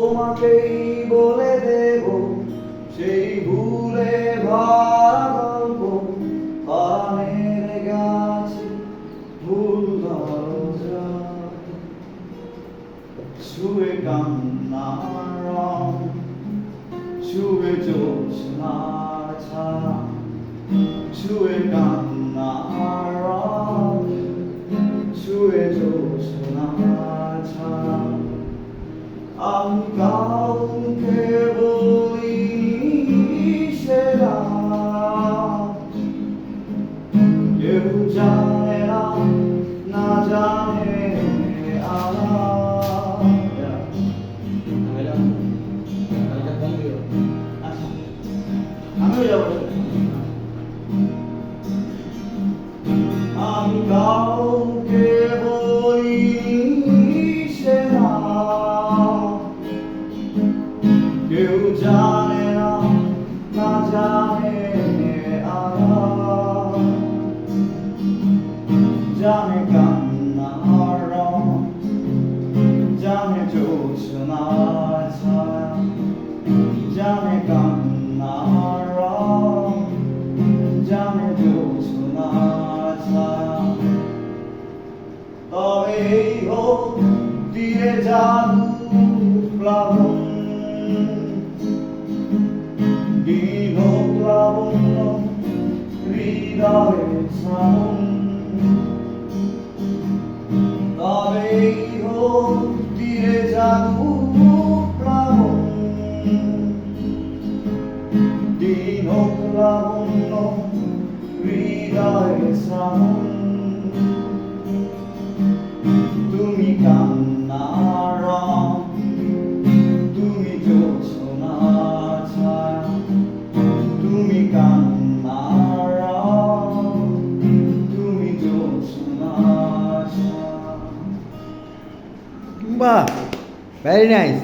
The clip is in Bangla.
তোমাকেই বলে দেব সেই ভুলে ভরা গল্প, পানের গাছে ফুল দরজা ছুঁয়ে কান্নার রং, ছুঁয়ে জ্যোৎস্নার ছায়া, ছুঁয়ে কান্নার রং, ছুঁয়ে জ্যোৎস্নার ছায়া। আমি কাউকে বলিনি সেটা, কেউ জানে না, না জানে আমিও যাবো। আমি কাউকে বলিনি সেটা, কেউ জানে না, না জানে জানে কান্নার রং, জানে জ্যোৎস্নার ছায়া, জানে কান্নার রং, জানে জ্যোৎস্নার ছায়া। তবে এই হোক তীরে জাদু প্লাবন, দিন হোক লাবণ্য হৃদয়ে শ্রাবণ। তবে এই হোক তীরে জাদু প্লাবন, দিন হোক লাবণ্য হৃদয়ে শ্রাবণ। তুমি কান্নার রং, তুমি জ্যোৎস্নার ছায়া, তুমি কান্নার রং, তুমি জ্যোৎস্নার ছায়া। বাহ, ভেরি নাইস।